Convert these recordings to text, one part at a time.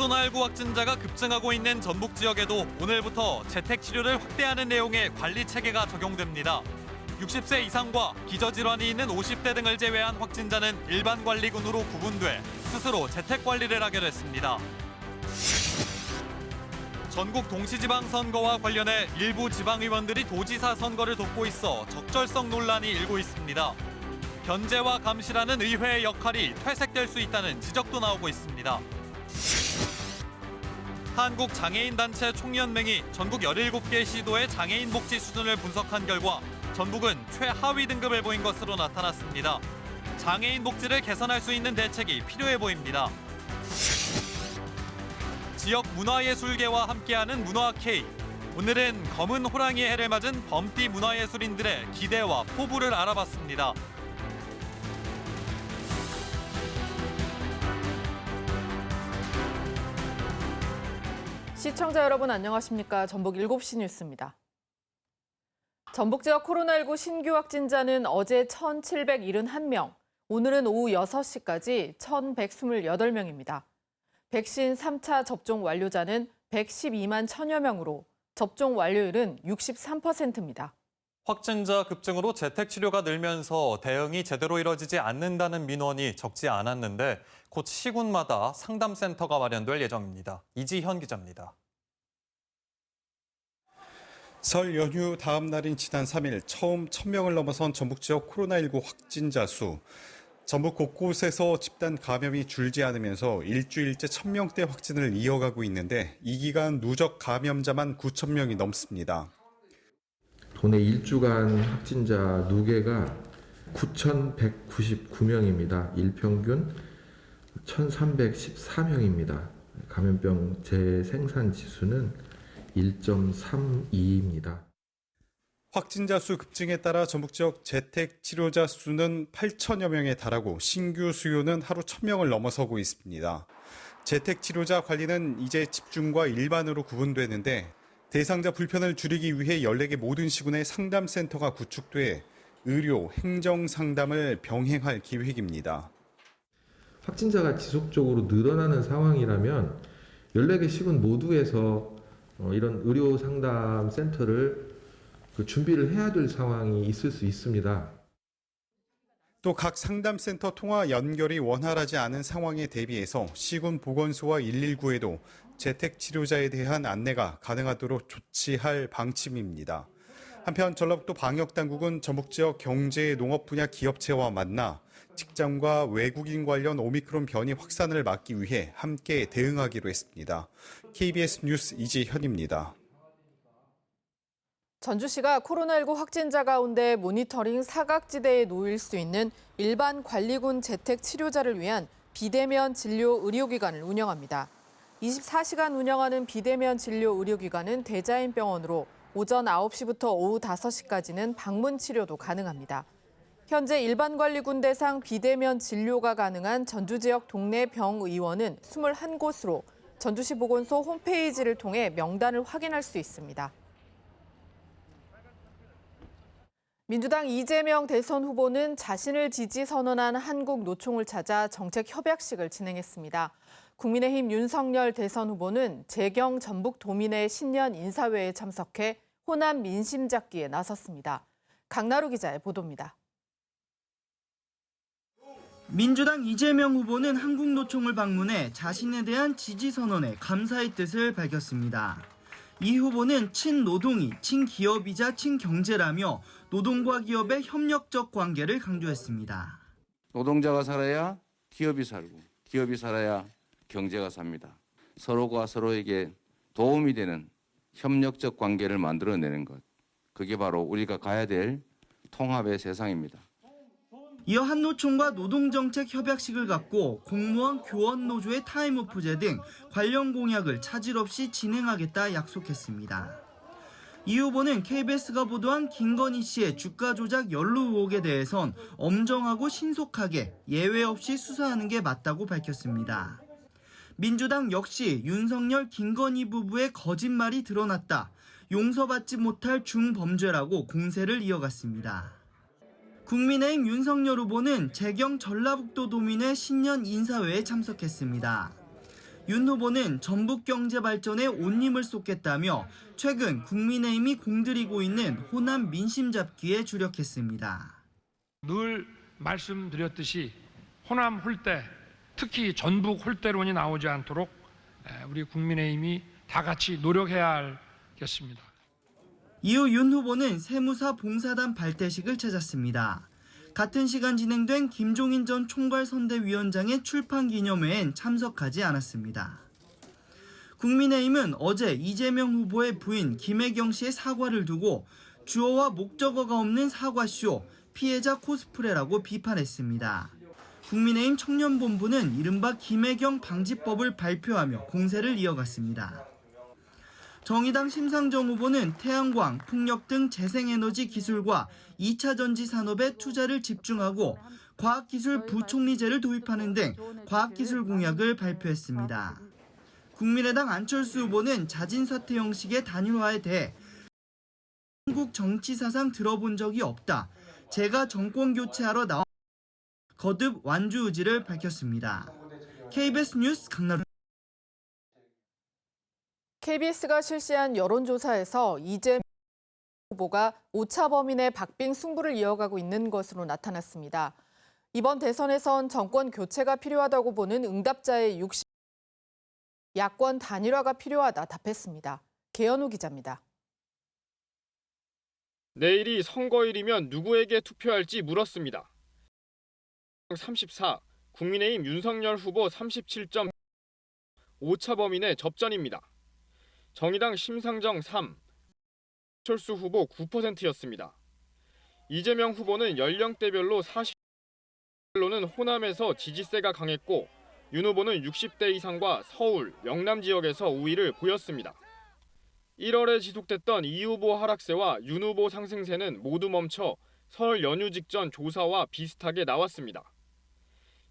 코로나19 확진자가 급증하고 있는 전북 지역에도 오늘부터 재택 치료를 확대하는 내용의 관리 체계가 적용됩니다. 60세 이상과 기저질환이 있는 50대 등을 제외한 확진자는 일반 관리군으로 구분돼 스스로 재택 관리를 하게 됐습니다. 전국 동시지방선거와 관련해 일부 지방의원들이 도지사 선거를 돕고 있어 적절성 논란이 일고 있습니다. 견제와 감시라는 의회의 역할이 퇴색될 수 있다는 지적도 나오고 있습니다. 한국장애인단체 총연맹이 전국 17개 시도의 장애인 복지 수준을 분석한 결과 전북은 최하위 등급을 보인 것으로 나타났습니다. 장애인 복지를 개선할 수 있는 대책이 필요해 보입니다. 지역 문화예술계와 함께하는 문화K. 오늘은 검은 호랑이의 해를 맞은 범띠 문화예술인들의 기대와 포부를 알아봤습니다. 시청자 여러분 안녕하십니까? 전북 7시 뉴스입니다. 전북 지역 코로나19 신규 확진자는 어제 1,771명, 오늘은 오후 6시까지 1,128명입니다. 백신 3차 접종 완료자는 112만 1,000여 명으로 접종 완료율은 63%입니다. 확진자 급증으로 재택치료가 늘면서 대응이 제대로 이뤄지지 않는다는 민원이 적지 않았는데 곧 시군마다 상담센터가 마련될 예정입니다. 이지현 기자입니다. 설 연휴 다음 날인 지난 3일 처음 1,000명을 넘어선 전북 지역 코로나19 확진자 수. 전북 곳곳에서 집단 감염이 줄지 않으면서 일주일째 1,000명대 확진을 이어가고 있는데 이 기간 누적 감염자만 9,000명이 넘습니다. 도내 일주간 확진자 누계가 9,199명입니다. 일평균 1,314명입니다. 감염병 재생산 지수는 1.32입니다. 확진자 수 급증에 따라 전북 지역 재택 치료자 수는 8천여 명에 달하고 신규 수요는 하루 1,000명을 넘어서고 있습니다. 재택 치료자 관리는 이제 집중과 일반으로 구분되는데 대상자 불편을 줄이기 위해 14개 모든 시군의 상담센터가 구축돼 의료, 행정 상담을 병행할 계획입니다. 확진자가 지속적으로 늘어나는 상황이라면 14개 시군 모두에서 이런 의료 상담 센터를 준비를 해야 될 상황이 있을 수 있습니다. 또 각 상담센터 통화 연결이 원활하지 않은 상황에 대비해서 시군 보건소와 119에도 재택 치료자에 대한 안내가 가능하도록 조치할 방침입니다. 한편 전라북도 방역당국은 전북 지역 경제 농업 분야 기업체와 만나 직장과 외국인 관련 오미크론 변이 확산을 막기 위해 함께 대응하기로 했습니다. KBS 뉴스 이지현입니다. 전주시가 코로나19 확진자 가운데 모니터링 사각지대에 놓일 수 있는 일반 관리군 재택 치료자를 위한 비대면 진료 의료기관을 운영합니다. 24시간 운영하는 비대면 진료 의료기관은 대자연병원으로 오전 9시부터 오후 5시까지는 방문 치료도 가능합니다. 현재 일반 관리군 대상 비대면 진료가 가능한 전주 지역 동네 병의원은 21곳으로 전주시 보건소 홈페이지를 통해 명단을 확인할 수 있습니다. 민주당 이재명 대선 후보는 자신을 지지 선언한 한국노총을 찾아 정책 협약식을 진행했습니다. 국민의힘 윤석열 대선 후보는 재경 전북도민회 신년 인사회에 참석해 호남 민심 잡기에 나섰습니다. 강나루 기자의 보도입니다. 민주당 이재명 후보는 한국노총을 방문해 자신에 대한 지지 선언에 감사의 뜻을 밝혔습니다. 이 후보는 친노동이 친기업이자 친경제라며 노동과 기업의 협력적 관계를 강조했습니다. 노동자가 살아야 기업이 살고 기업이 살아야 경제가 삽니다. 서로가 서로에게 도움이 되는 협력적 관계를 만들어내는 것. 그게 바로 우리가 가야 될 통합의 세상입니다. 이어 한노총과 노동정책 협약식을 갖고 공무원 교원노조의 타임오프제 등 관련 공약을 차질 없이 진행하겠다 약속했습니다. 이 후보는 KBS가 보도한 김건희 씨의 주가 조작 연루 의혹에 대해선 엄정하고 신속하게 예외 없이 수사하는 게 맞다고 밝혔습니다. 민주당 역시 윤석열, 김건희 부부의 거짓말이 드러났다. 용서받지 못할 중범죄라고 공세를 이어갔습니다. 국민의힘 윤석열 후보는 재경 전라북도 도민회 신년 인사회에 참석했습니다. 윤 후보는 전북 경제 발전에 온 힘을 쏟겠다며 최근 국민의힘이 공들이고 있는 호남 민심 잡기에 주력했습니다. 늘 말씀드렸듯이 호남 홀대, 특히 전북 홀대론이 나오지 않도록 우리 국민의힘이 다 같이 노력해야 하겠습니다. 이후 윤 후보는 세무사 봉사단 발대식을 찾았습니다. 같은 시간 진행된 김종인 전 총괄선대위원장의 출판 기념회엔 참석하지 않았습니다. 국민의힘은 어제 이재명 후보의 부인 김혜경 씨의 사과를 두고 주어와 목적어가 없는 사과쇼, 피해자 코스프레라고 비판했습니다. 국민의힘 청년본부는 이른바 김혜경 방지법을 발표하며 공세를 이어갔습니다. 정의당 심상정 후보는 태양광, 풍력 등 재생에너지 기술과 2차 전지 산업에 투자를 집중하고 과학기술 부총리제를 도입하는 등 과학기술 공약을 발표했습니다. 국민의당 안철수 후보는 자진 사퇴 형식의 단일화에 대해 한국 정치 사상 들어본 적이 없다. 제가 정권 교체하러 나와 거듭 완주 의지를 밝혔습니다. KBS 뉴스 강나루. KBS가 실시한 여론조사에서 이재명 후보가 오차 범위 내 박빙 승부를 이어가고 있는 것으로 나타났습니다. 이번 대선에선 정권 교체가 필요하다고 보는 응답자의 60%, 야권 단일화가 필요하다 답했습니다. 개연우 기자입니다. 내일이 선거일이면 누구에게 투표할지 물었습니다. 34, 국민의힘 윤석열 후보 37점, 오차 범위 내 접전입니다. 정의당 심상정 3, 안철수 후보 9%였습니다. 이재명 후보는 연령대별로 40%로는 호남에서 지지세가 강했고 윤 후보는 60대 이상과 서울, 영남 지역에서 우위를 보였습니다. 1월에 지속됐던 이 후보 하락세와 윤 후보 상승세는 모두 멈춰 설 연휴 직전 조사와 비슷하게 나왔습니다.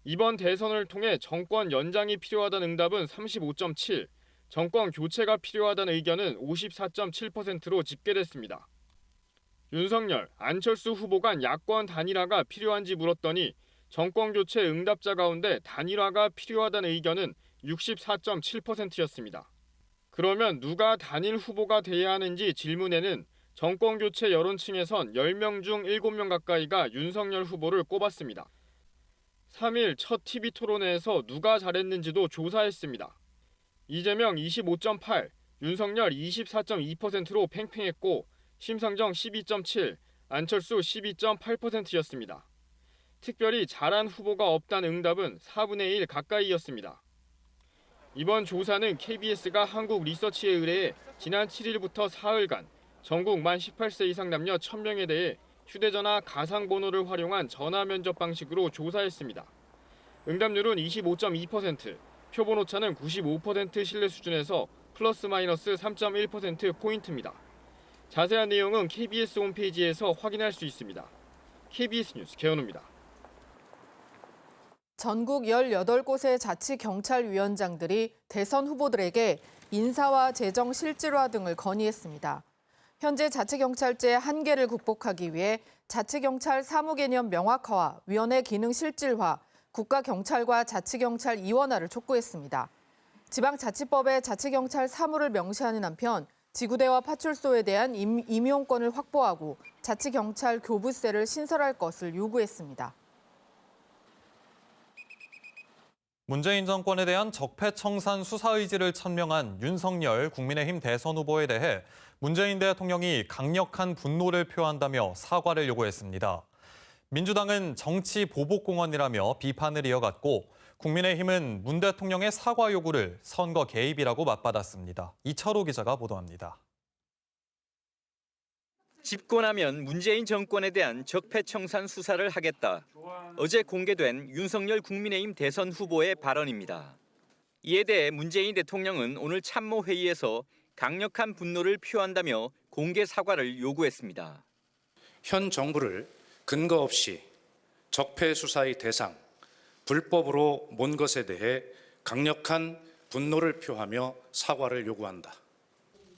이번 대선을 통해 정권 연장이 필요하다는 응답은 35.7%, 정권 교체가 필요하다는 의견은 54.7%로 집계됐습니다. 윤석열, 안철수 후보 간 야권 단일화가 필요한지 물었더니 정권 교체 응답자 가운데 단일화가 필요하다는 의견은 64.7%였습니다. 그러면 누가 단일 후보가 돼야 하는지 질문에는 정권 교체 여론층에선 10명 중 7명 가까이가 윤석열 후보를 꼽았습니다. 3일 첫 TV 토론회에서 누가 잘했는지도 조사했습니다. 이재명 25.8, 윤석열 24.2%로 팽팽했고 심상정 12.7, 안철수 12.8%였습니다. 특별히 잘한 후보가 없다는 응답은 4분의 1 가까이였습니다. 이번 조사는 KBS가 한국리서치에 의뢰해 지난 7일부터 사흘간 전국 만 18세 이상 남녀 1000명에 대해 휴대전화 가상번호를 활용한 전화 면접 방식으로 조사했습니다. 응답률은 25.2%, 표본 오차는 95% 신뢰 수준에서 플러스 마이너스 3.1%포인트입니다. 자세한 내용은 KBS 홈페이지에서 확인할 수 있습니다. KBS 뉴스 개연우입니다. 전국 18곳의 자치경찰위원장들이 대선 후보들에게 인사와 재정 실질화 등을 건의했습니다. 현재 자치경찰제 한계를 극복하기 위해 자치경찰 사무개념 명확화와 위원회 기능 실질화, 국가경찰과 자치경찰 이원화를 촉구했습니다. 지방자치법에 자치경찰 사무를 명시하는 한편 지구대와 파출소에 대한 임용권을 확보하고 자치경찰 교부세를 신설할 것을 요구했습니다. 문재인 정권에 대한 적폐청산 수사 의지를 천명한 윤석열 국민의힘 대선 후보에 대해 문재인 대통령이 강력한 분노를 표한다며 사과를 요구했습니다. 민주당은 정치 보복공헌이라며 비판을 이어갔고 국민의힘은 문 대통령의 사과 요구를 선거 개입이라고 맞받았습니다. 이철호 기자가 보도합니다. 집권하면 문재인 정권에 대한 적폐청산 수사를 하겠다. 어제 공개된 윤석열 국민의힘 대선 후보의 발언입니다. 이에 대해 문재인 대통령은 오늘 참모회의에서 강력한 분노를 표한다며 공개 사과를 요구했습니다. 현 정부를 근거 없이 적폐 수사의 대상, 불법으로 몬 것에 대해 강력한 분노를 표하며 사과를 요구한다.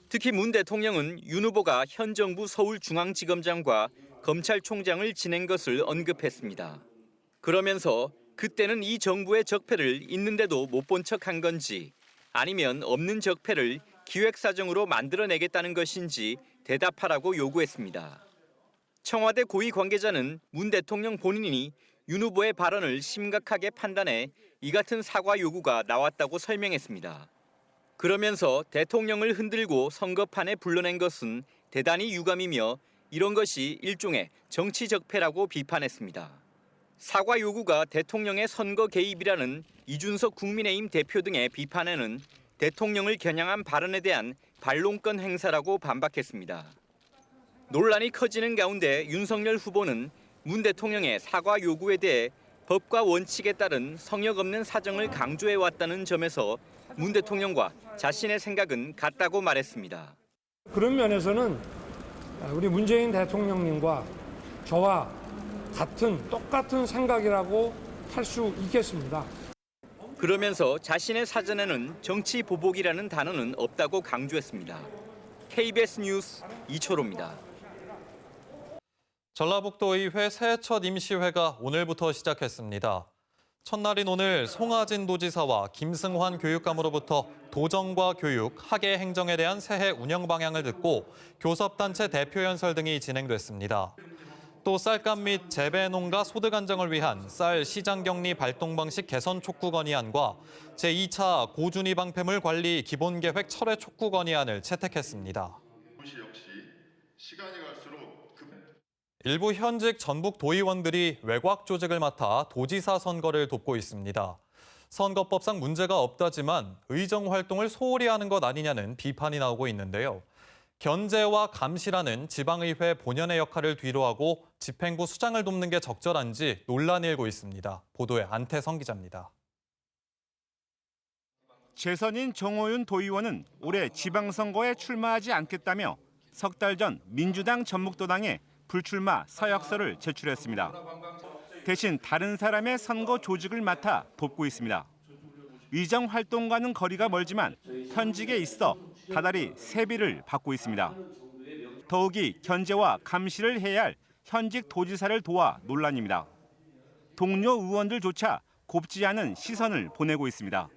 특히 문 대통령은 윤 후보가 현 정부 서울중앙지검장과 검찰총장을 지낸 것을 언급했습니다. 그러면서 그때는 이 정부의 적폐를 있는데도 못 본 척한 건지 아니면 없는 적폐를 기획사정으로 만들어내겠다는 것인지 대답하라고 요구했습니다. 청와대 고위 관계자는 문 대통령 본인이 윤 후보의 발언을 심각하게 판단해 이 같은 사과 요구가 나왔다고 설명했습니다. 그러면서 대통령을 흔들고 선거판에 불러낸 것은 대단히 유감이며 이런 것이 일종의 정치 적폐라고 비판했습니다. 사과 요구가 대통령의 선거 개입이라는 이준석 국민의힘 대표 등의 비판에는 대통령을 겨냥한 발언에 대한 반론권 행사라고 반박했습니다. 논란이 커지는 가운데 윤석열 후보는 문 대통령의 사과 요구에 대해 법과 원칙에 따른 성역 없는 사정을 강조해왔다는 점에서 문 대통령과 자신의 생각은 같다고 말했습니다. 그런 면에서는 우리 문재인 대통령님과 저와 똑같은 생각이라고 할 수 있겠습니다. 그러면서 자신의 사전에는 정치 보복이라는 단어는 없다고 강조했습니다. KBS 뉴스 이철호입니다. 전라북도의회 새해 첫 임시회가 오늘부터 시작했습니다. 첫날인 오늘 송하진 도지사와 김승환 교육감으로부터 도정과 교육, 학예 행정에 대한 새해 운영 방향을 듣고 교섭단체 대표 연설 등이 진행됐습니다. 또 쌀감 및 재배농가 소득 안정을 위한 쌀 시장 격리 발동 방식 개선 촉구 건의안과 제2차 고준위 방패물 관리 기본계획 철회 촉구 건의안을 채택했습니다. 일부 현직 전북 도의원들이 외곽 조직을 맡아 도지사 선거를 돕고 있습니다. 선거법상 문제가 없다지만 의정 활동을 소홀히 하는 것 아니냐는 비판이 나오고 있는데요. 견제와 감시라는 지방의회 본연의 역할을 뒤로하고 집행부 수장을 돕는 게 적절한지 논란이 일고 있습니다. 보도에 안태성 기자입니다. 재선인 정호윤 도의원은 올해 지방선거에 출마하지 않겠다며 석 달 전 민주당 전북도당에 불출마 서약서를 제출했습니다. 대신 다른 사람의 선거 조직을 맡아 돕고 있습니다. 위정 활동과는 거리가 멀지만 현직에 있어 다달이 세비를 받고 있습니다. 더욱이 견제와 감시를 해야 할 현직 도지사를 도와 논란입니다. 동료 의원들조차 곱지 않은 시선을 보내고 있습니다.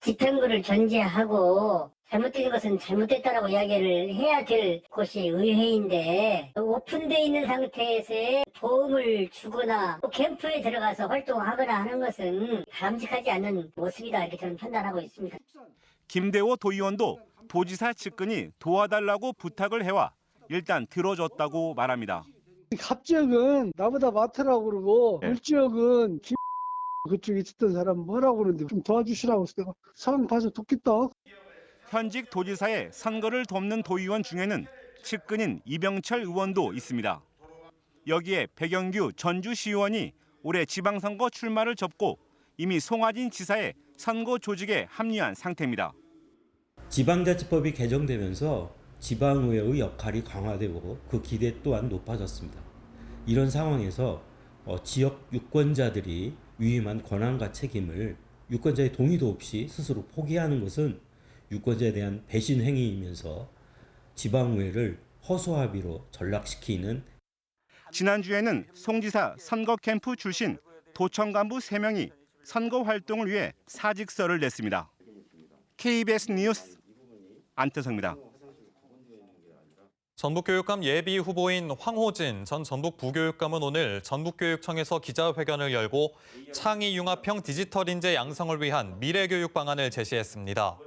집행부를 견제하고 잘못된 것은 잘못됐다라고 이야기를 해야 될 곳이 의회인데 오픈되어 있는 상태에서의 도움을 주거나 캠프에 들어가서 활동하거나 하는 것은 바람직하지 않는 모습이다 이렇게 저는 판단하고 있습니다. 김대호 도의원도 도지사 측근이 도와달라고 부탁을 해와 일단 들어줬다고 말합니다. 합지역은 나보다 맡으라고 그러고 울지역은 그쪽에 있었던 사람 뭐라고 그러는데 좀 도와주시라고 해서 내가 상황 봐서 돕겠다. 현직 도지사의 선거를 돕는 도의원 중에는 측근인 이병철 의원도 있습니다. 여기에 백영규 전주시의원이 올해 지방선거 출마를 접고 이미 송하진 지사의 선거 조직에 합류한 상태입니다. 지방자치법이 개정되면서 지방의회의 역할이 강화되고 그 기대 또한 높아졌습니다. 이런 상황에서 지역 유권자들이 위임한 권한과 책임을 유권자의 동의도 없이 스스로 포기하는 것은 유권자에 대한 배신 행위이면서 지방의회를 허수아비로 전락시키는 지난주에는 송 지사 선거 캠프 출신 도청 간부 3명이 선거 활동을 위해 사직서를 냈습니다. KBS 뉴스 안태성입니다. 전북교육감 예비 후보인 황호진 전 전북부교육감은 오늘 전북교육청에서 기자회견을 열고 창의융합형 디지털 인재 양성을 위한 미래교육 방안을 제시했습니다.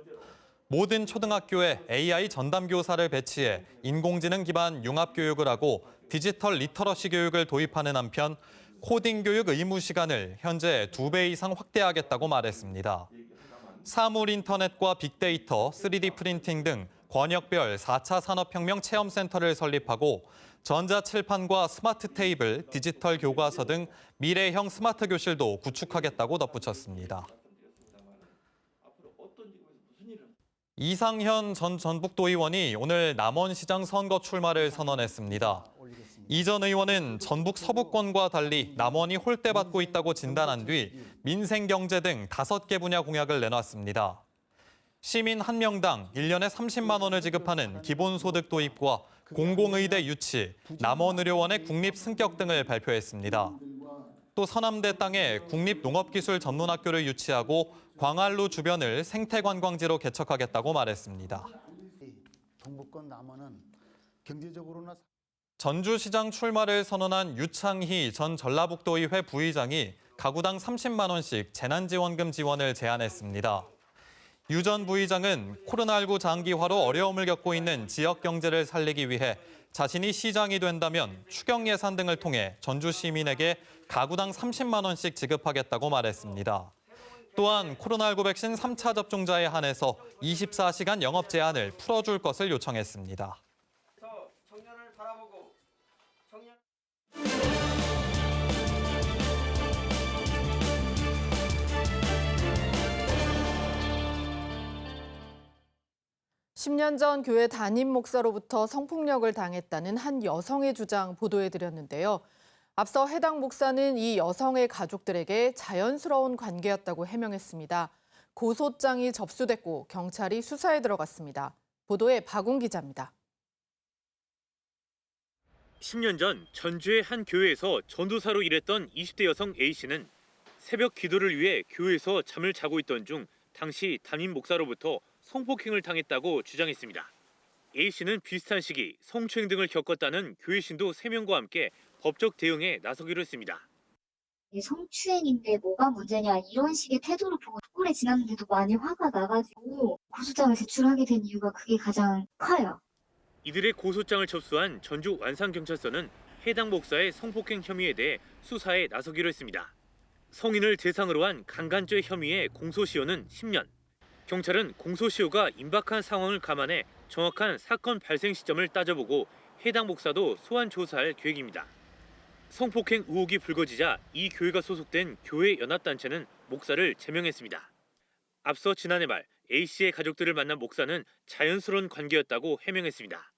모든 초등학교에 AI 전담교사를 배치해 인공지능 기반 융합교육을 하고 디지털 리터러시 교육을 도입하는 한편 코딩 교육 의무 시간을 현재 2배 이상 확대하겠다고 말했습니다. 사물 인터넷과 빅데이터, 3D 프린팅 등 권역별 4차 산업혁명 체험센터를 설립하고 전자칠판과 스마트 테이블, 디지털 교과서 등 미래형 스마트 교실도 구축하겠다고 덧붙였습니다. 이상현 전 전북도의원이 오늘 남원시장 선거 출마를 선언했습니다. 이 전 의원은 전북 서부권과 달리 남원이 홀대받고 있다고 진단한 뒤 민생경제 등 5개 분야 공약을 내놨습니다. 시민 1명당 1년에 30만 원을 지급하는 기본소득 도입과 공공의대 유치, 남원의료원의 국립승격 등을 발표했습니다. 제주북도 서남대 땅에 국립농업기술전문학교를 유치하고 광안루 주변을 생태관광지로 개척하겠다고 말했습니다. 동북권 남원은 경제적으로나 전주시장 출마를 선언한 유창희 전 전라북도의회 부의장이 가구당 30만 원씩 재난지원금 지원을 제안했습니다. 유 전 부의장은 코로나19 장기화로 어려움을 겪고 있는 지역 경제를 살리기 위해 자신이 시장이 된다면 추경 예산 등을 통해 전주 시민에게 가구당 30만 원씩 지급하겠다고 말했습니다. 또한 코로나19 백신 3차 접종자에 한해서 24시간 영업 제한을 풀어줄 것을 요청했습니다. (10년) 전 교회 담임 목사로부터 성폭력을 당했다는 한 여성의 주장 보도해드렸는데요. 앞서 해당 목사는 이 여성의 가족들에게 자연스러운 관계였다고 해명했습니다. 고소장이 접수됐고 경찰이 수사에 들어갔습니다. 보도에 박웅 기자입니다. 10년 전 전주의 한 교회에서 전도사로 일했던 20대 여성 A씨는 새벽 기도를 위해 교회에서 잠을 자고 있던 중 당시 담임 목사로부터 성폭행을 당했다고 주장했습니다. A씨는 비슷한 시기 성추행 등을 겪었다는 교회 신도 3명과 함께 법적 대응에 나서기로 했습니다. 성추행인데 뭐가 문제냐 이런 식의 태도를 보고 오래 지났는데도 많이 화가 나가지고 고소장을 제출하게 된 이유가 그게 가장 커요. 이들의 고소장을 접수한 전주 완산경찰서는 해당 목사의 성폭행 혐의에 대해 수사에 나서기로 했습니다. 성인을 대상으로 한 강간죄 혐의의 공소시효는 10년. 경찰은 공소시효가 임박한 상황을 감안해 정확한 사건 발생 시점을 따져보고 해당 목사도 소환 조사할 계획입니다. 성폭행 의혹이 불거지자 이 교회가 소속된 교회 연합단체는 목사를 제명했습니다. 앞서 지난해 말 A씨의 가족들을 만난 목사는 자연스러운 관계였다고 해명했습니다.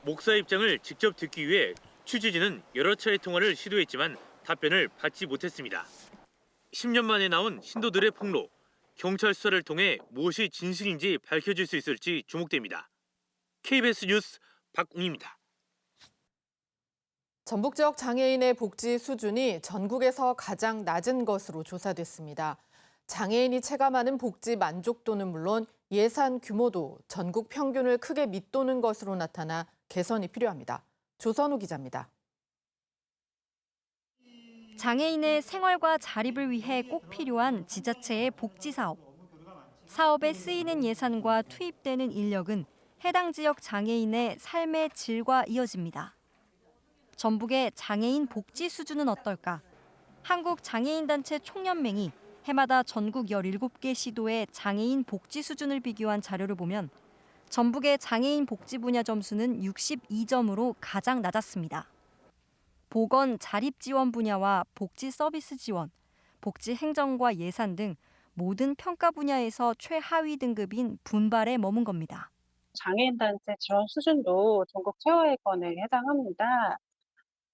목사 입장을 직접 듣기 위해 취재진은 여러 차례 통화를 시도했지만 답변을 받지 못했습니다. 10년 만에 나온 신도들의 폭로, 경찰 수사를 통해 무엇이 진실인지 밝혀질 수 있을지 주목됩니다. KBS 뉴스 박웅입니다. 전북 지역 장애인의 복지 수준이 전국에서 가장 낮은 것으로 조사됐습니다. 장애인이 체감하는 복지 만족도는 물론 예산 규모도 전국 평균을 크게 밑도는 것으로 나타나 개선이 필요합니다. 조선우 기자입니다. 장애인의 생활과 자립을 위해 꼭 필요한 지자체의 복지 사업. 사업에 쓰이는 예산과 투입되는 인력은 해당 지역 장애인의 삶의 질과 이어집니다. 전북의 장애인 복지 수준은 어떨까? 한국장애인단체 총연맹이 해마다 전국 17개 시도의 장애인 복지 수준을 비교한 자료를 보면 전북의 장애인 복지 분야 점수는 62점으로 가장 낮았습니다. 보건 자립 지원 분야와 복지 서비스 지원, 복지 행정과 예산 등 모든 평가 분야에서 최하위 등급인 분발에 머문 겁니다. 장애인단체 지원 수준도 전국 최하위권에 해당합니다.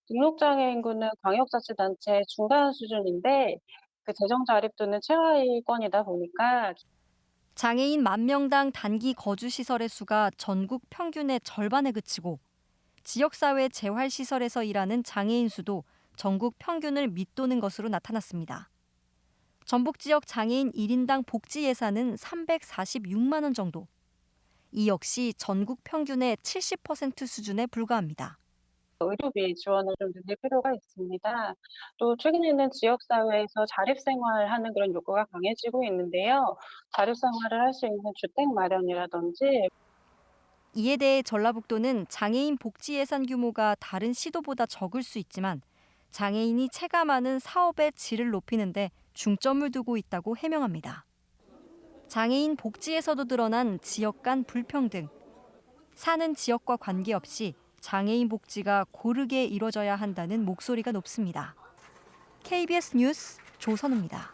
등록장애인군은 광역자치단체 중간 수준인데 그 재정 자립도는 최하위권이다 보니까 장애인 10,000명당 단기 거주시설의 수가 전국 평균의 절반에 그치고 지역사회 재활시설에서 일하는 장애인 수도 전국 평균을 밑도는 것으로 나타났습니다. 전북 지역 장애인 1인당 복지 예산은 346만 원 정도. 이 역시 전국 평균의 70% 수준에 불과합니다. 의료비 지원을 좀 늘릴 필요가 있습니다. 또 최근에는 지역사회에서 자립생활하는 그런 요구가 강해지고 있는데요. 자립생활을 할 수 있는 주택 마련이라든지 이에 대해 전라북도는 장애인 복지 예산 규모가 다른 시도보다 적을 수 있지만 장애인이 체감하는 사업의 질을 높이는 데 중점을 두고 있다고 해명합니다. 장애인 복지에서도 드러난 지역 간 불평등. 사는 지역과 관계없이 장애인 복지가 고르게 이뤄져야 한다는 목소리가 높습니다. KBS 뉴스 조선우입니다.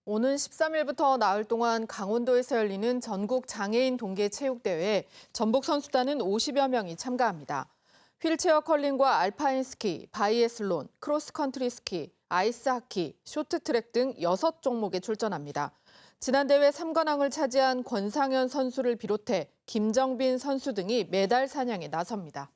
오는 13일부터 나흘 동안 강원도에서 열리는 전국 장애인 동계 체육대회에 전북 선수단은 50여 명이 참가합니다. 휠체어 컬링과 알파인 스키, 바이애슬론, 크로스컨트리 스키, 아이스하키, 쇼트트랙 등 6종목에 출전합니다. 지난 대회 3관왕을 차지한 권상현 선수를 비롯해 김정빈 선수 등이 메달 사냥에 나섭니다.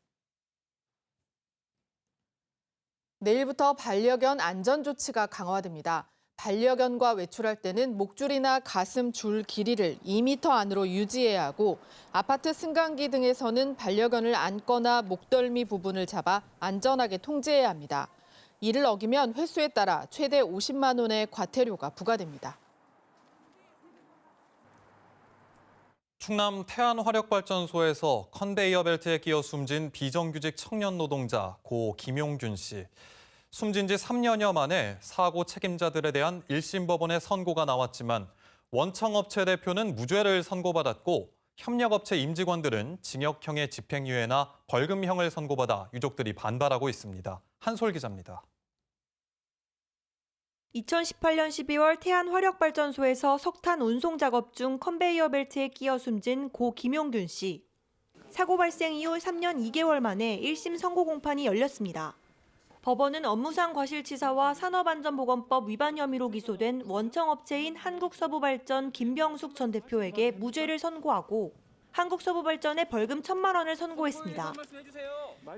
내일부터 반려견 안전조치가 강화됩니다. 반려견과 외출할 때는 목줄이나 가슴 줄 길이를 2m 안으로 유지해야 하고 아파트 승강기 등에서는 반려견을 안거나 목덜미 부분을 잡아 안전하게 통제해야 합니다. 이를 어기면 횟수에 따라 최대 50만 원의 과태료가 부과됩니다. 충남 태안화력발전소에서 컨베이어 벨트에 끼어 숨진 비정규직 청년 노동자 고 김용균 씨. 숨진 지 3년여 만에 사고 책임자들에 대한 1심 법원의 선고가 나왔지만 원청업체 대표는 무죄를 선고받았고 협력업체 임직원들은 징역형의 집행유예나 벌금형을 선고받아 유족들이 반발하고 있습니다. 한솔 기자입니다. 2018년 12월 태안화력발전소에서 석탄 운송 작업 중 컨베이어 벨트에 끼어 숨진 고 김용균 씨. 사고 발생 이후 3년 2개월 만에 1심 선고 공판이 열렸습니다. 법원은 업무상 과실치사와 산업안전보건법 위반 혐의로 기소된 원청업체인 한국서부발전 김병숙 전 대표에게 무죄를 선고하고 한국서부발전에 벌금 1,000만 원을 선고했습니다.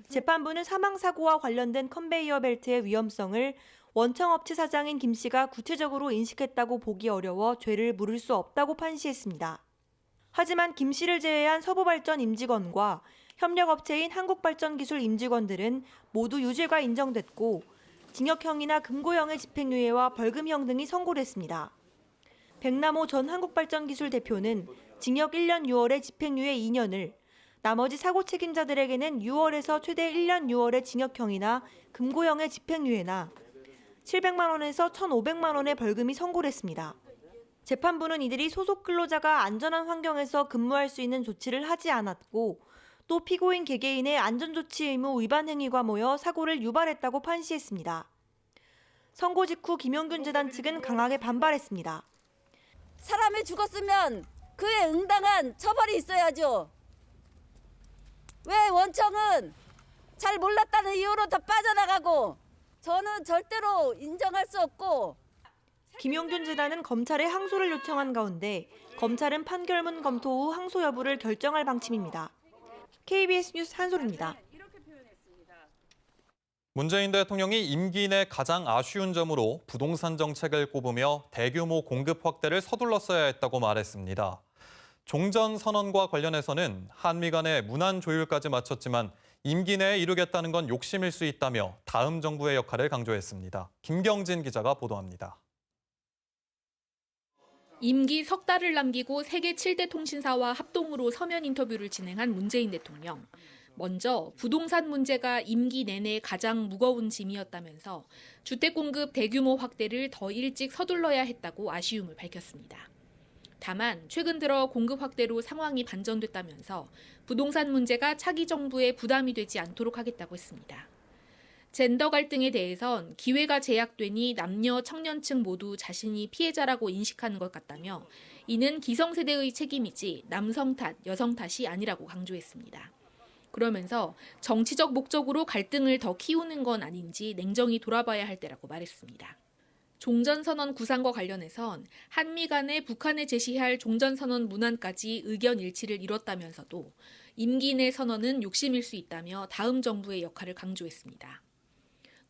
재판부는 사망사고와 관련된 컨베이어 벨트의 위험성을 원청업체 사장인 김 씨가 구체적으로 인식했다고 보기 어려워 죄를 물을 수 없다고 판시했습니다. 하지만 김 씨를 제외한 서부발전 임직원과 협력업체인 한국발전기술 임직원들은 모두 유죄가 인정됐고 징역형이나 금고형의 집행유예와 벌금형 등이 선고됐습니다. 백남호 전 한국발전기술 대표는 징역 1년 6월에 집행유예 2년을, 나머지 사고 책임자들에게는 6월에서 최대 1년 6월의 징역형이나 금고형의 집행유예나 700만 원에서 1,500만 원의 벌금이 선고됐습니다. 재판부는 이들이 소속 근로자가 안전한 환경에서 근무할 수 있는 조치를 하지 않았고 또 피고인 개개인의 안전조치 의무 위반 행위가 모여 사고를 유발했다고 판시했습니다. 선고 직후 김용균 재단 측은 강하게 반발했습니다. 사람이 죽었으면 그에 응당한 처벌이 있어야죠. 왜 원청은 잘 몰랐다는 이유로 다 빠져나가고 저는 절대로 인정할 수 없고. 김용균 재단은 검찰에 항소를 요청한 가운데 검찰은 판결문 검토 후 항소 여부를 결정할 방침입니다. KBS 뉴스 한솔입니다. 문재인 대통령이 임기 내 가장 아쉬운 점으로 부동산 정책을 꼽으며 대규모 공급 확대를 서둘렀어야 했다고 말했습니다. 종전선언과 관련해서는 한미 간의 문안 조율까지 마쳤지만 임기 내에 이루겠다는 건 욕심일 수 있다며 다음 정부의 역할을 강조했습니다. 김경진 기자가 보도합니다. 임기 석 달을 남기고 세계 7대 통신사와 합동으로 서면 인터뷰를 진행한 문재인 대통령. 먼저 부동산 문제가 임기 내내 가장 무거운 짐이었다면서 주택 공급 대규모 확대를 더 일찍 서둘러야 했다고 아쉬움을 밝혔습니다. 다만 최근 들어 공급 확대로 상황이 반전됐다면서 부동산 문제가 차기 정부에 부담이 되지 않도록 하겠다고 했습니다. 젠더 갈등에 대해선 기회가 제약되니 남녀 청년층 모두 자신이 피해자라고 인식하는 것 같다며 이는 기성세대의 책임이지 남성 탓, 여성 탓이 아니라고 강조했습니다. 그러면서 정치적 목적으로 갈등을 더 키우는 건 아닌지 냉정히 돌아봐야 할 때라고 말했습니다. 종전선언 구상과 관련해선 한미 간에 북한에 제시할 종전선언 문안까지 의견 일치를 이뤘다면서도 임기 내 선언은 욕심일 수 있다며 다음 정부의 역할을 강조했습니다.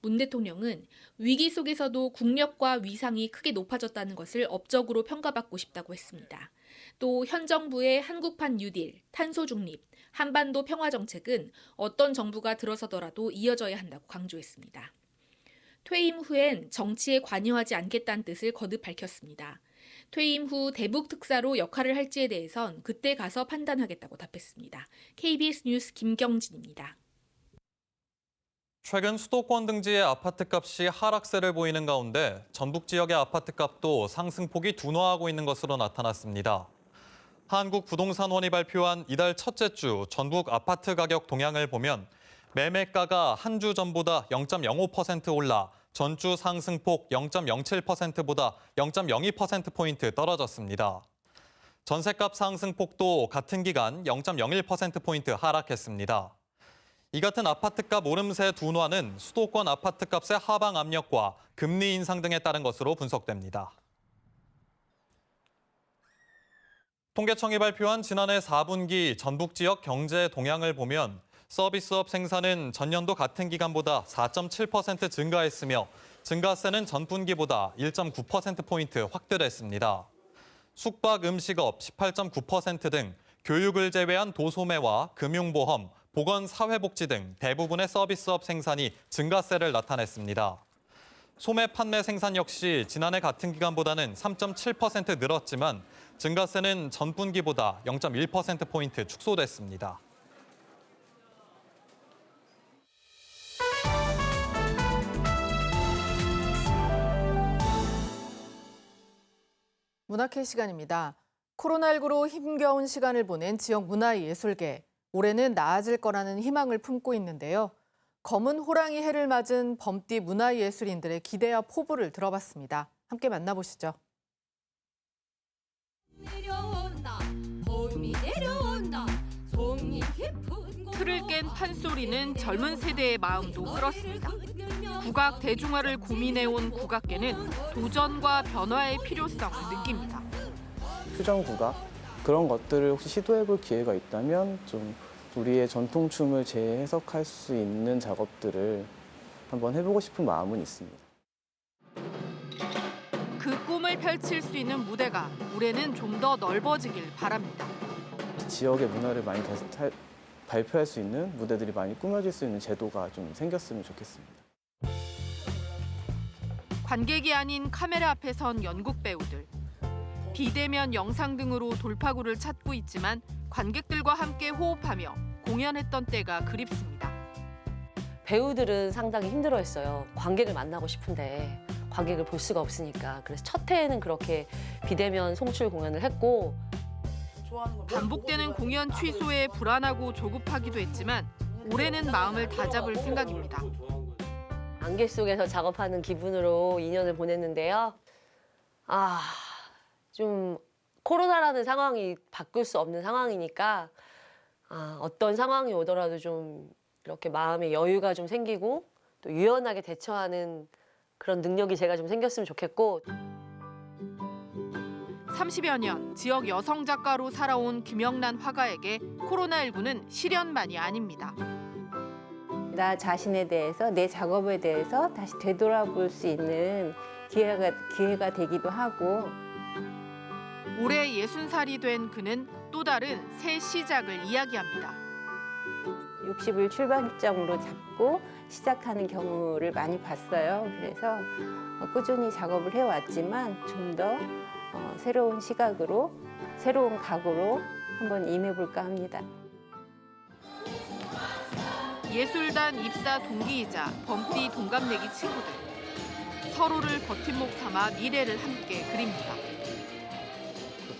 문 대통령은 위기 속에서도 국력과 위상이 크게 높아졌다는 것을 업적으로 평가받고 싶다고 했습니다. 또 현 정부의 한국판 뉴딜, 탄소 중립, 한반도 평화 정책은 어떤 정부가 들어서더라도 이어져야 한다고 강조했습니다. 퇴임 후엔 정치에 관여하지 않겠다는 뜻을 거듭 밝혔습니다. 퇴임 후 대북 특사로 역할을 할지에 대해선 그때 가서 판단하겠다고 답했습니다. KBS 뉴스 김경진입니다. 최근 수도권 등지의 아파트값이 하락세를 보이는 가운데 전북 지역의 아파트값도 상승폭이 둔화하고 있는 것으로 나타났습니다. 한국부동산원이 발표한 이달 첫째 주 전북 아파트 가격 동향을 보면 매매가가 한 주 전보다 0.05% 올라 전주 상승폭 0.07%보다 0.02%포인트 떨어졌습니다. 전셋값 상승폭도 같은 기간 0.01%포인트 하락했습니다. 이 같은 아파트값 오름세 둔화는 수도권 아파트값의 하방 압력과 금리 인상 등에 따른 것으로 분석됩니다. 통계청이 발표한 지난해 4분기 전북 지역 경제 동향을 보면 서비스업 생산은 전년도 같은 기간보다 4.7% 증가했으며 증가세는 전분기보다 1.9%포인트 확대됐습니다. 숙박, 음식업 18.9% 등 교육을 제외한 도소매와 금융보험, 보건, 사회복지 등 대부분의 서비스업 생산이 증가세를 나타냈습니다. 소매 판매 생산 역시 지난해 같은 기간보다는 3.7% 늘었지만 증가세는 전분기보다 0.1%포인트 축소됐습니다. 문화캐 시간입니다. 코로나19로 힘겨운 시간을 보낸 지역 문화예술계. 올해는 나아질 거라는 희망을 품고 있는데요. 검은 호랑이 해를 맞은 범띠 문화예술인들의 기대와 포부를 들어봤습니다. 함께 만나보시죠. 틀을 깬 판소리는 젊은 세대의 마음도 끌었습니다. 국악 대중화를 고민해온 국악계는 도전과 변화의 필요성을 느낍니다. 퓨전 국악 그런 것들을 혹시 시도해볼 기회가 있다면 좀 우리의 전통춤을 재해석할 수 있는 작업들을 한번 해보고 싶은 마음은 있습니다. 그 꿈을 펼칠 수 있는 무대가 올해는 좀 더 넓어지길 바랍니다. 지역의 문화를 많이 발표할 수 있는 무대들이 많이 꾸며질 수 있는 제도가 좀 생겼으면 좋겠습니다. 관객이 아닌 카메라 앞에 선 연극 배우들. 비대면 영상 등으로 돌파구를 찾고 있지만 관객들과 함께 호흡하며 공연했던 때가 그립습니다. 배우들은 상당히 힘들어했어요. 관객을 만나고 싶은데 관객을 볼 수가 없으니까. 그래서 첫 해에는 그렇게 비대면 송출 공연을 했고 반복되는 공연 취소에 불안하고 조급하기도 했지만 올해는 마음을 다잡을 생각입니다. 안개 속에서 작업하는 기분으로 2년을 보냈는데요. 좀 코로나라는 상황이 바꿀 수 없는 상황이니까 어떤 상황이 오더라도 좀 이렇게 마음의 여유가 좀 생기고 또 유연하게 대처하는 그런 능력이 제가 좀 생겼으면 좋겠고 30여 년 지역 여성 작가로 살아온 김영란 화가에게 코로나19는 시련만이 아닙니다. 나 자신에 대해서, 내 작업에 대해서 다시 되돌아볼 수 있는 기회가 되기도 하고 올해 60살이 된 그는 또 다른 새 시작을 이야기합니다. 60을 출발점으로 잡고 시작하는 경우를 많이 봤어요. 그래서 꾸준히 작업을 해왔지만 좀 더 새로운 시각으로, 새로운 각오로 한번 임해볼까 합니다. 예술단 입사 동기이자 범띠 동갑내기 친구들. 서로를 버팀목 삼아 미래를 함께 그립니다.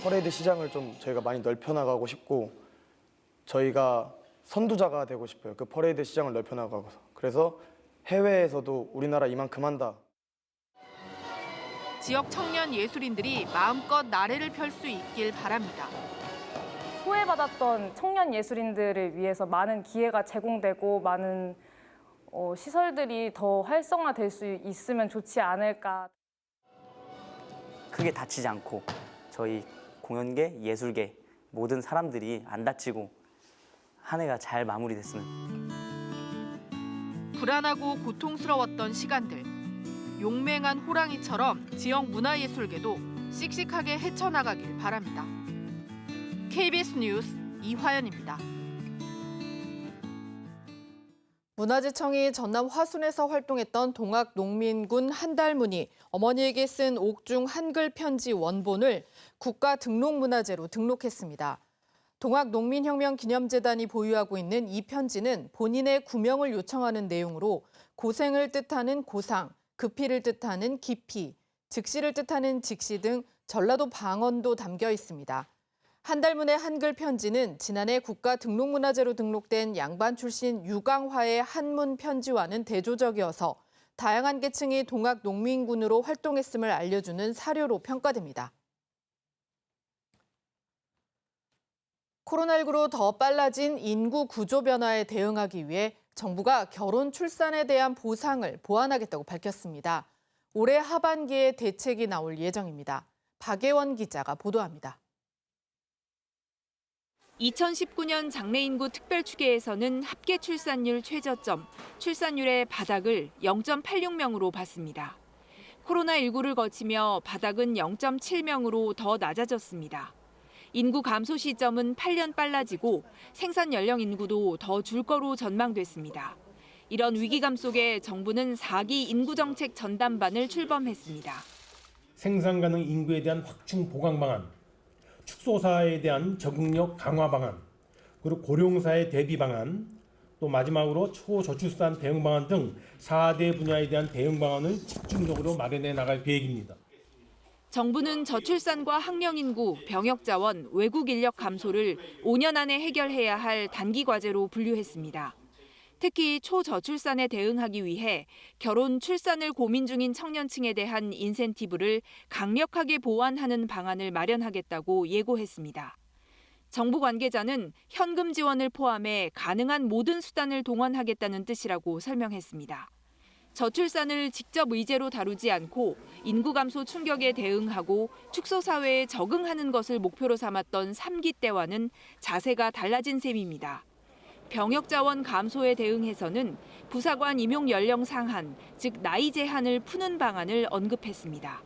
퍼레이드 시장을 좀 저희가 많이 넓혀나가고 싶고 저희가 선두자가 되고 싶어요. 그 퍼레이드 시장을 넓혀나가고서. 그래서 해외에서도 우리나라 이만큼 한다. 지역 청년 예술인들이 마음껏 나래를 펼 수 있길 바랍니다. 소외받았던 청년 예술인들을 위해서 많은 기회가 제공되고 많은 시설들이 더 활성화될 수 있으면 좋지 않을까. 크게 다치지 않고 저희 공연계, 예술계 모든 사람들이 안 다치고 한 해가 잘 마무리됐으면. 불안하고 고통스러웠던 시간들. 용맹한 호랑이처럼 지역 문화예술계도 씩씩하게 헤쳐나가길 바랍니다. KBS 뉴스 이화연입니다. 문화재청이 전남 화순에서 활동했던 동학농민군 한달문이 어머니에게 쓴 옥중 한글 편지 원본을 국가등록문화재로 등록했습니다. 동학농민혁명기념재단이 보유하고 있는 이 편지는 본인의 구명을 요청하는 내용으로 고생을 뜻하는 고상, 급히를 뜻하는 기피, 즉시를 뜻하는 직시 등 전라도 방언도 담겨 있습니다. 한달문의 한글 편지는 지난해 국가등록문화재로 등록된 양반 출신 유강화의 한문 편지와는 대조적이어서 다양한 계층이 동학농민군으로 활동했음을 알려주는 사료로 평가됩니다. 코로나19로 더 빨라진 인구 구조 변화에 대응하기 위해 정부가 결혼 출산에 대한 보상을 보완하겠다고 밝혔습니다. 올해 하반기에 대책이 나올 예정입니다. 박예원 기자가 보도합니다. 2019년 장래인구 특별추계에서는 합계 출산율 최저점, 출산율의 바닥을 0.86명으로 봤습니다. 코로나19를 거치며 바닥은 0.7명으로 더 낮아졌습니다. 인구 감소 시점은 8년 빨라지고 생산 연령 인구도 더 줄 거로 전망됐습니다. 이런 위기감 속에 정부는 4기 인구정책 전담반을 출범했습니다. 생산 가능 인구에 대한 확충 보강 방안, 축소사에 대한 적응력 강화 방안, 그리고 고령사의 대비 방안, 또 마지막으로 초저출산 대응 방안 등 4대 분야에 대한 대응 방안을 집중적으로 마련해 나갈 계획입니다. 정부는 저출산과 학령 인구, 병역 자원, 외국 인력 감소를 5년 안에 해결해야 할 단기 과제로 분류했습니다. 특히 초저출산에 대응하기 위해 결혼, 출산을 고민 중인 청년층에 대한 인센티브를 강력하게 보완하는 방안을 마련하겠다고 예고했습니다. 정부 관계자는 현금 지원을 포함해 가능한 모든 수단을 동원하겠다는 뜻이라고 설명했습니다. 저출산을 직접 의제로 다루지 않고 인구 감소 충격에 대응하고 축소 사회에 적응하는 것을 목표로 삼았던 3기 때와는 자세가 달라진 셈입니다. 병역 자원 감소에 대응해서는 부사관 임용 연령 상한, 즉 나이 제한을 푸는 방안을 언급했습니다.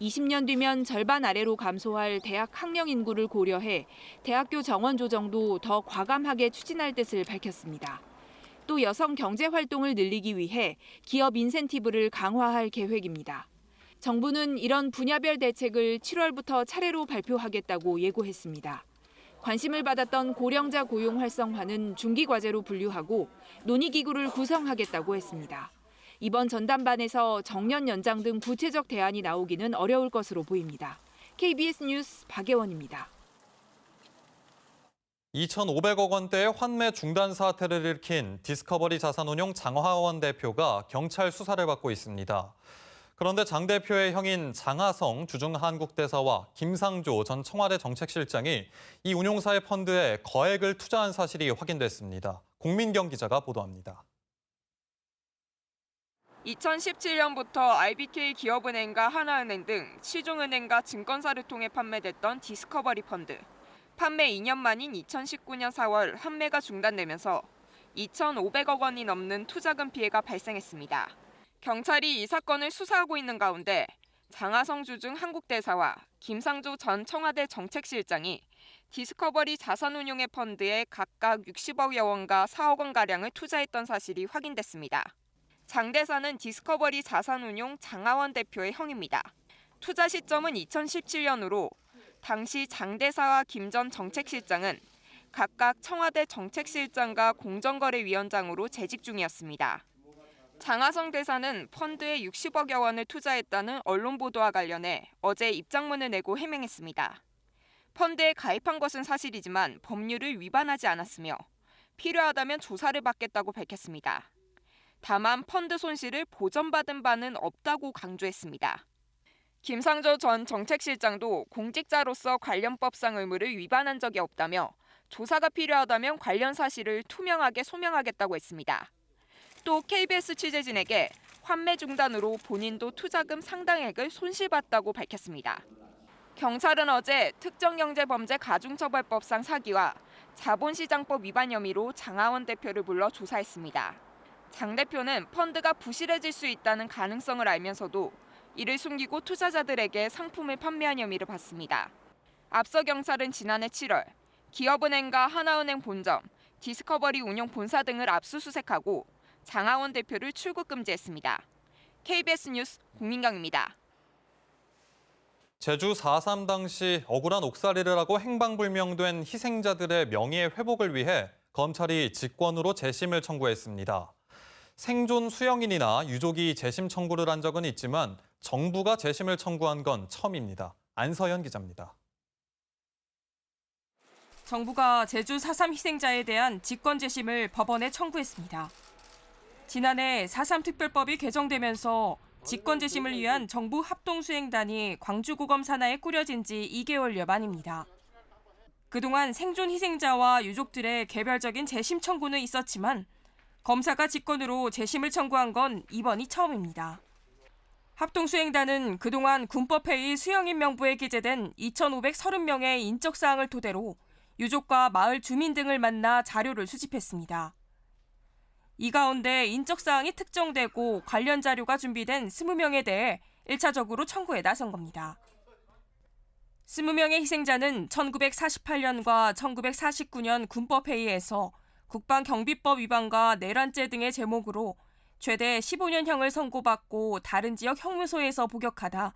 20년 뒤면 절반 아래로 감소할 대학 학령 인구를 고려해 대학교 정원 조정도 더 과감하게 추진할 뜻을 밝혔습니다. 또 여성 경제 활동을 늘리기 위해 기업 인센티브를 강화할 계획입니다. 정부는 이런 분야별 대책을 7월부터 차례로 발표하겠다고 예고했습니다. 관심을 받았던 고령자 고용 활성화는 중기 과제로 분류하고 논의기구를 구성하겠다고 했습니다. 이번 전담반에서 정년 연장 등 구체적 대안이 나오기는 어려울 것으로 보입니다. KBS 뉴스 박예원입니다. 2,500억 원대의 환매 중단 사태를 일으킨 디스커버리 자산운용 장하원 대표가 경찰 수사를 받고 있습니다. 그런데 장 대표의 형인 장하성 주중한국대사와 김상조 전 청와대 정책실장이 이 운용사의 펀드에 거액을 투자한 사실이 확인됐습니다. 공민경 기자가 보도합니다. 2017년부터 IBK 기업은행과 하나은행 등 시중은행과 증권사를 통해 판매됐던 디스커버리 펀드. 판매 2년 만인 2019년 4월 판매가 중단되면서 2,500억 원이 넘는 투자금 피해가 발생했습니다. 경찰이 이 사건을 수사하고 있는 가운데 장하성 주중 한국대사와 김상조 전 청와대 정책실장이 디스커버리 자산운용의 펀드에 각각 60억여 원과 4억 원가량을 투자했던 사실이 확인됐습니다. 장 대사는 디스커버리 자산운용 장하원 대표의 형입니다. 투자 시점은 2017년으로 당시 장 대사와 김 전 정책실장은 각각 청와대 정책실장과 공정거래위원장으로 재직 중이었습니다. 장하성 대사는 펀드에 60억여 원을 투자했다는 언론 보도와 관련해 어제 입장문을 내고 해명했습니다. 펀드에 가입한 것은 사실이지만 법률을 위반하지 않았으며 필요하다면 조사를 받겠다고 밝혔습니다. 다만 펀드 손실을 보전받은 바는 없다고 강조했습니다. 김상조 전 정책실장도 공직자로서 관련법상 의무를 위반한 적이 없다며 조사가 필요하다면 관련 사실을 투명하게 소명하겠다고 했습니다. 또 KBS 취재진에게 환매 중단으로 본인도 투자금 상당액을 손실봤다고 밝혔습니다. 경찰은 어제 특정경제범죄 가중처벌법상 사기와 자본시장법 위반 혐의로 장하원 대표를 불러 조사했습니다. 장 대표는 펀드가 부실해질 수 있다는 가능성을 알면서도 이를 숨기고 투자자들에게 상품을 판매한 혐의를 받습니다. 앞서 경찰은 지난해 7월 기업은행과 하나은행 본점, 디스커버리 운용 본사 등을 압수수색하고 장하원 대표를 출국 금지했습니다. KBS 뉴스 공민경입니다. 제주 4.3 당시 억울한 옥살이를 하고 행방불명된 희생자들의 명예 회복을 위해 검찰이 직권으로 재심을 청구했습니다. 생존 수영인이나 유족이 재심 청구를 한 적은 있지만 정부가 재심을 청구한 건 처음입니다. 안서연 기자입니다. 정부가 제주 4.3 희생자에 대한 직권 재심을 법원에 청구했습니다. 지난해 4.3 특별법이 개정되면서 직권 재심을 위한 정부 합동수행단이 광주고검 산하에 꾸려진 지 2개월여 만입니다. 그동안 생존 희생자와 유족들의 개별적인 재심 청구는 있었지만 검사가 직권으로 재심을 청구한 건 이번이 처음입니다. 합동수행단은 그동안 군법회의 수영인 명부에 기재된 2,530명의 인적사항을 토대로 유족과 마을 주민 등을 만나 자료를 수집했습니다. 이 가운데 인적 사항이 특정되고 관련 자료가 준비된 20명에 대해 1차적으로 청구에 나선 겁니다. 20명의 희생자는 1948년과 1949년 군법회의에서 국방경비법 위반과 내란죄 등의 제목으로 최대 15년형을 선고받고 다른 지역 형무소에서 복역하다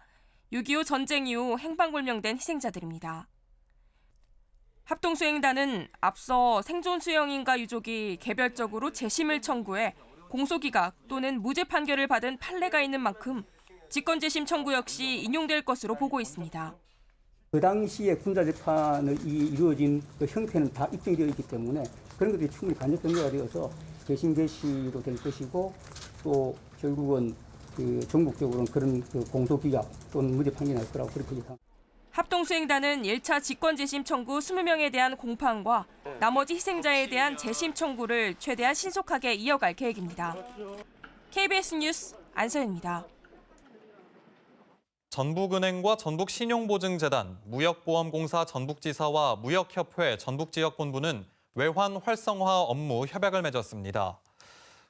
6.25 전쟁 이후 행방불명된 희생자들입니다. 합동수행단은 앞서 생존 수영인과 유족이 개별적으로 재심을 청구해 공소기각 또는 무죄 판결을 받은 판례가 있는 만큼 직권재심 청구 역시 인용될 것으로 보고 있습니다. 그 당시에 군사재판이 이루어진 그 형태는 다 입증되어 있기 때문에 그런 것들이 충분히 간접 변조가 되어서 재심 개시로 될 것이고 또 결국은 그 전국적으로는 그런 그 공소기각 또는 무죄 판결이 날 거라고 그렇게 예상합니다. 합동수행단은 1차 직권재심 청구 20명에 대한 공판과 나머지 희생자에 대한 재심 청구를 최대한 신속하게 이어갈 계획입니다. KBS 뉴스 안서연입니다. 전북은행과 전북신용보증재단, 무역보험공사 전북지사와 무역협회 전북지역본부는 외환 활성화 업무 협약을 맺었습니다.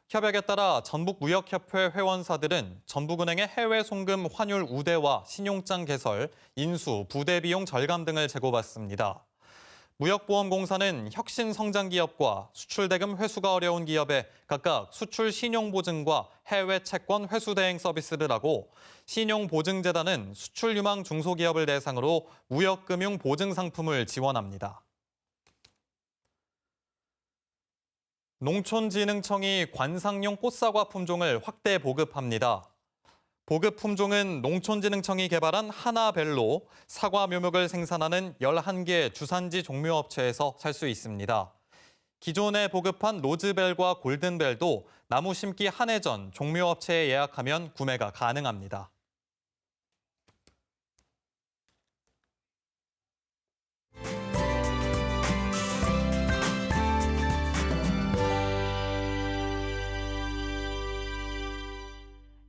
협약에 따라 전북무역협회 회원사들은 전북은행의 해외 송금 환율 우대와 신용장 개설, 인수, 부대 비용 절감 등을 제공받습니다. 무역보험공사는 혁신 성장 기업과 수출 대금 회수가 어려운 기업에 각각 수출 신용보증과 해외 채권 회수 대행 서비스를 하고 신용보증재단은 수출 유망 중소기업을 대상으로 무역금융 보증 상품을 지원합니다. 농촌진흥청이 관상용 꽃사과 품종을 확대 보급합니다. 보급 품종은 농촌진흥청이 개발한 하나벨로 사과 묘목을 생산하는 11개 주산지 종묘업체에서 살 수 있습니다. 기존에 보급한 로즈벨과 골든벨도 나무 심기 한 해 전 종묘업체에 예약하면 구매가 가능합니다.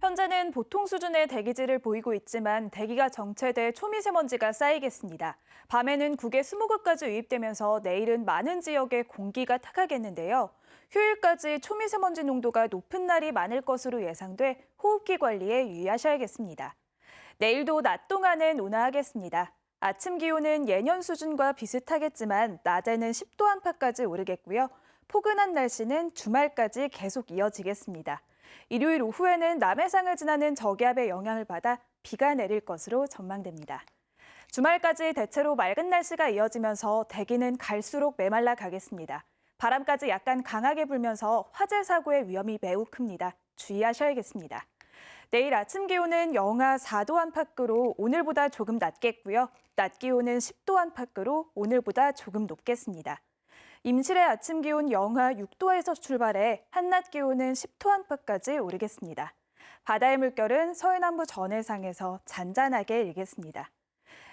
현재는 보통 수준의 대기질을 보이고 있지만 대기가 정체돼 초미세먼지가 쌓이겠습니다. 밤에는 국외 20곳까지 유입되면서 내일은 많은 지역에 공기가 탁하겠는데요. 휴일까지 초미세먼지 농도가 높은 날이 많을 것으로 예상돼 호흡기 관리에 유의하셔야겠습니다. 내일도 낮 동안은 온화하겠습니다. 아침 기온은 예년 수준과 비슷하겠지만 낮에는 10도 안팎까지 오르겠고요. 포근한 날씨는 주말까지 계속 이어지겠습니다. 일요일 오후에는 남해상을 지나는 저기압의 영향을 받아 비가 내릴 것으로 전망됩니다. 주말까지 대체로 맑은 날씨가 이어지면서 대기는 갈수록 메말라 가겠습니다. 바람까지 약간 강하게 불면서 화재 사고의 위험이 매우 큽니다. 주의하셔야겠습니다. 내일 아침 기온은 영하 4도 안팎으로 오늘보다 조금 낮겠고요. 낮 기온은 10도 안팎으로 오늘보다 조금 높겠습니다. 임실의 아침 기온 영하 6도에서 출발해 한낮 기온은 10도 안팎까지 오르겠습니다. 바다의 물결은 서해남부 전해상에서 잔잔하게 일겠습니다.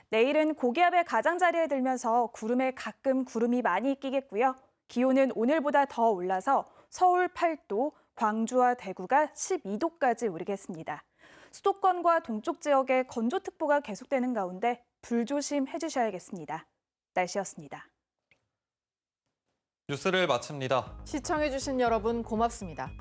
내일은 고기압의 가장자리에 들면서 구름에 가끔 구름이 많이 끼겠고요. 기온은 오늘보다 더 올라서 서울 8도, 광주와 대구가 12도까지 오르겠습니다. 수도권과 동쪽 지역에 건조특보가 계속되는 가운데 불조심해 주셔야겠습니다. 날씨였습니다. 뉴스를 마칩니다. 시청해주신 여러분 고맙습니다.